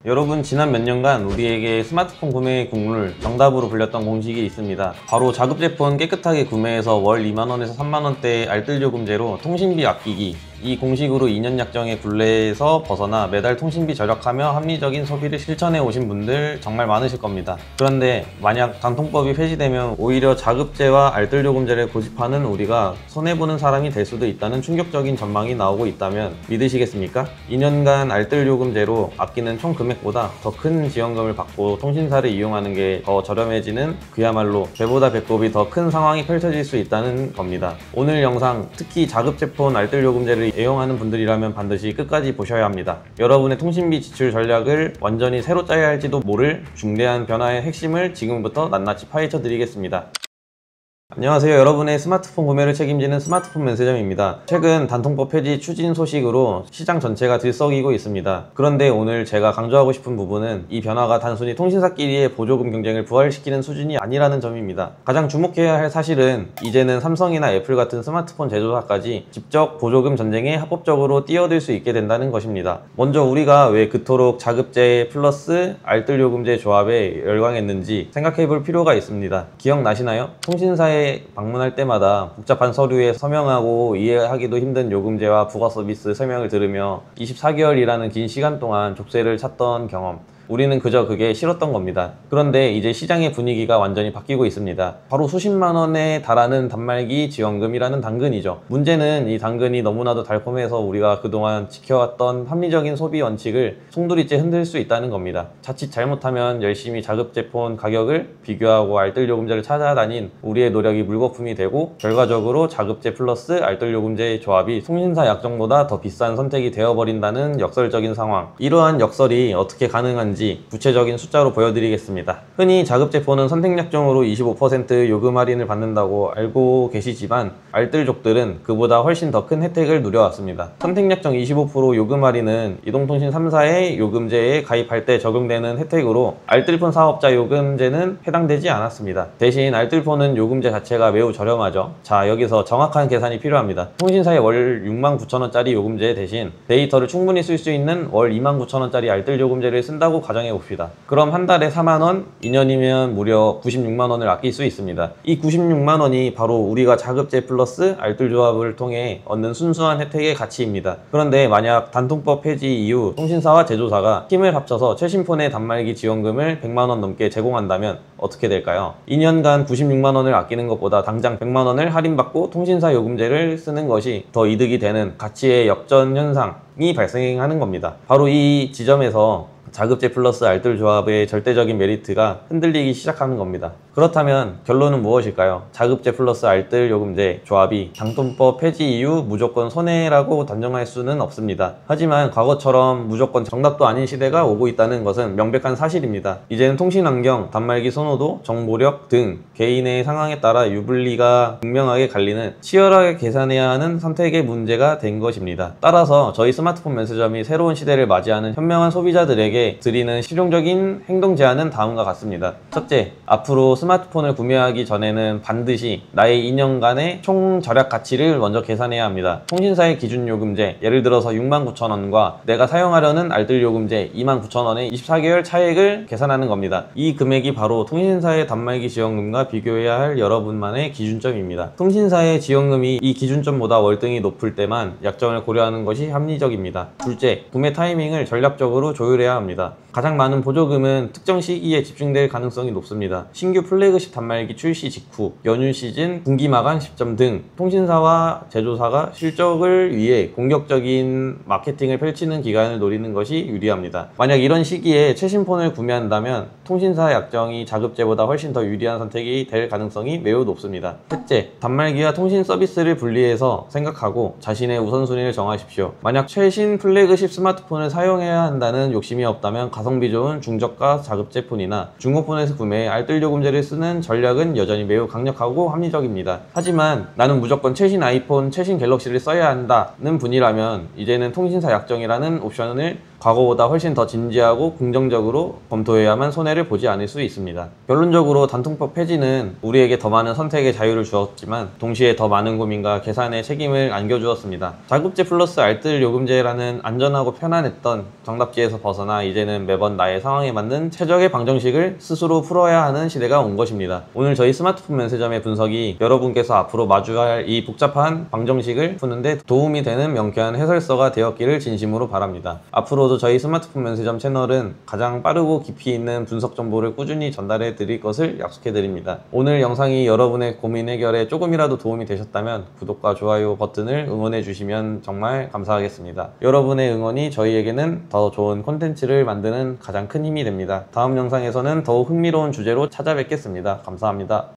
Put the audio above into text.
여러분, 지난 몇 년간 우리에게 스마트폰 구매의 국룰, 정답으로 불렸던 공식이 있습니다. 바로 자급제폰 깨끗하게 구매해서 월 2만원에서 3만원대 알뜰요금제로 통신비 아끼기. 이 공식으로 2년 약정의 굴레에서 벗어나 매달 통신비 절약하며 합리적인 소비를 실천해 오신 분들 정말 많으실 겁니다. 그런데 만약 단통법이 폐지되면 오히려 자급제와 알뜰요금제를 고집하는 우리가 손해보는 사람이 될 수도 있다는 충격적인 전망이 나오고 있다면 믿으시겠습니까? 2년간 알뜰요금제로 아끼는 총 금액보다 더 큰 지원금을 받고 통신사를 이용하는 게 더 저렴해지는, 그야말로 배보다 배꼽이 더 큰 상황이 펼쳐질 수 있다는 겁니다. 오늘 영상, 특히 자급제폰 알뜰요금제를 애용하는 분들이라면 반드시 끝까지 보셔야 합니다. 여러분의 통신비 지출 전략을 완전히 새로 짜야 할지도 모를 중대한 변화의 핵심을 지금부터 낱낱이 파헤쳐 드리겠습니다. 안녕하세요. 여러분의 스마트폰 구매를 책임지는 스마트폰 면세점입니다. 최근 단통법 폐지 추진 소식으로 시장 전체가 들썩이고 있습니다. 그런데 오늘 제가 강조하고 싶은 부분은 이 변화가 단순히 통신사끼리의 보조금 경쟁을 부활시키는 수준이 아니라는 점입니다. 가장 주목해야 할 사실은 이제는 삼성이나 애플 같은 스마트폰 제조사까지 직접 보조금 전쟁에 합법적으로 뛰어들 수 있게 된다는 것입니다. 먼저 우리가 왜 그토록 자급제 플러스 알뜰요금제 조합에 열광했는지 생각해 볼 필요가 있습니다. 기억나시나요? 통신사에 방문할 때마다 복잡한 서류에 서명하고 이해하기도 힘든 요금제와 부가 서비스 설명을 들으며 24개월이라는 긴 시간 동안 족쇄를 찾던 경험, 우리는 그저 그게 싫었던 겁니다. 그런데 이제 시장의 분위기가 완전히 바뀌고 있습니다. 바로 수십만 원에 달하는 단말기 지원금이라는 당근이죠. 문제는 이 당근이 너무나도 달콤해서 우리가 그동안 지켜왔던 합리적인 소비 원칙을 송두리째 흔들 수 있다는 겁니다. 자칫 잘못하면 열심히 자급제폰 가격을 비교하고 알뜰요금제를 찾아다닌 우리의 노력이 물거품이 되고, 결과적으로 자급제 플러스 알뜰요금제의 조합이 통신사 약정보다 더 비싼 선택이 되어버린다는 역설적인 상황. 이러한 역설이 어떻게 가능한지 구체적인 숫자로 보여드리겠습니다. 흔히 자급제폰은 선택약정으로 25% 요금 할인을 받는다고 알고 계시지만 알뜰족들은 그보다 훨씬 더 큰 혜택을 누려왔습니다. 선택약정 25% 요금 할인은 이동통신 3사의 요금제에 가입할 때 적용되는 혜택으로 알뜰폰 사업자 요금제는 해당되지 않았습니다. 대신 알뜰폰은 요금제 자체가 매우 저렴하죠. 자, 여기서 정확한 계산이 필요합니다. 통신사의 월 69,000원짜리 요금제 대신 데이터를 충분히 쓸 수 있는 월 29,000원짜리 알뜰요금제를 쓴다고 가정해 봅시다. 그럼 한 달에 4만원, 2년이면 무려 96만원을 아낄 수 있습니다. 이 96만원이 바로 우리가 자급제 플러스 알뜰조합을 통해 얻는 순수한 혜택의 가치입니다. 그런데 만약 단통법 폐지 이후 통신사와 제조사가 힘을 합쳐서 최신폰의 단말기 지원금을 100만원 넘게 제공한다면 어떻게 될까요? 2년간 96만원을 아끼는 것보다 당장 100만원을 할인받고 통신사 요금제를 쓰는 것이 더 이득이 되는 가치의 역전 현상이 발생하는 겁니다. 바로 이 지점에서 자급제 플러스 알뜰 조합의 절대적인 메리트가 흔들리기 시작하는 겁니다. 그렇다면 결론은 무엇일까요? 자급제 플러스 알뜰 요금제 조합이 단통법 폐지 이후 무조건 손해라고 단정할 수는 없습니다. 하지만 과거처럼 무조건 정답도 아닌 시대가 오고 있다는 것은 명백한 사실입니다. 이제는 통신환경, 단말기 선호도, 정보력 등 개인의 상황에 따라 유불리가 극명하게 갈리는, 치열하게 계산해야 하는 선택의 문제가 된 것입니다. 따라서 저희 스마트폰 면세점이 새로운 시대를 맞이하는 현명한 소비자들에게 드리는 실용적인 행동 제안은 다음과 같습니다. 첫째, 앞으로 스마트폰을 구매하기 전에는 반드시 나의 2년간의 총 절약 가치를 먼저 계산해야 합니다. 통신사의 기준 요금제, 예를 들어서 69,000원과 내가 사용하려는 알뜰 요금제 29,000원의 24개월 차액을 계산하는 겁니다. 이 금액이 바로 통신사의 단말기 지원금과 비교해야 할 여러분만의 기준점입니다. 통신사의 지원금이 이 기준점보다 월등히 높을 때만 약정을 고려하는 것이 합리적입니다. 둘째, 구매 타이밍을 전략적으로 조율해야 합니다. 가장 많은 보조금은 특정 시기에 집중될 가능성이 높습니다. 신규 플래그십 단말기 출시 직후, 연휴 시즌, 분기 마감 시점 등 통신사와 제조사가 실적을 위해 공격적인 마케팅을 펼치는 기간을 노리는 것이 유리합니다. 만약 이런 시기에 최신폰을 구매한다면 통신사 약정이 자급제보다 훨씬 더 유리한 선택이 될 가능성이 매우 높습니다. 셋째, 단말기와 통신 서비스를 분리해서 생각하고 자신의 우선순위를 정하십시오. 만약 최신 플래그십 스마트폰을 사용해야 한다는 욕심이 없다면 가성비 좋은 중저가 자급제 폰이나 중고폰에서 구매해 알뜰요금제를 쓰는 전략은 여전히 매우 강력하고 합리적입니다. 하지만 나는 무조건 최신 아이폰, 최신 갤럭시를 써야 한다는 분이라면 이제는 통신사 약정이라는 옵션을 과거보다 훨씬 더 진지하고 긍정적으로 검토해야만 손해를 보지 않을 수 있습니다. 결론적으로 단통법 폐지는 우리에게 더 많은 선택의 자유를 주었지만 동시에 더 많은 고민과 계산의 책임을 안겨주었습니다. 자급제 플러스 알뜰 요금제라는 안전하고 편안했던 정답지에서 벗어나 이제는 매번 나의 상황에 맞는 최적의 방정식을 스스로 풀어야 하는 시대가 온 것입니다. 오늘 저희 스마트폰 면세점의 분석이 여러분께서 앞으로 마주할 이 복잡한 방정식을 푸는데 도움이 되는 명쾌한 해설서가 되었기를 진심으로 바랍니다. 앞으로도 저희 스마트폰 면세점 채널은 가장 빠르고 깊이 있는 분석 정보를 꾸준히 전달해 드릴 것을 약속해 드립니다. 오늘 영상이 여러분의 고민 해결에 조금이라도 도움이 되셨다면 구독과 좋아요 버튼을 응원해 주시면 정말 감사하겠습니다. 여러분의 응원이 저희에게는 더 좋은 콘텐츠를 만드는 가장 큰 힘이 됩니다. 다음 영상에서는 더욱 흥미로운 주제로 찾아뵙겠습니다. 감사합니다.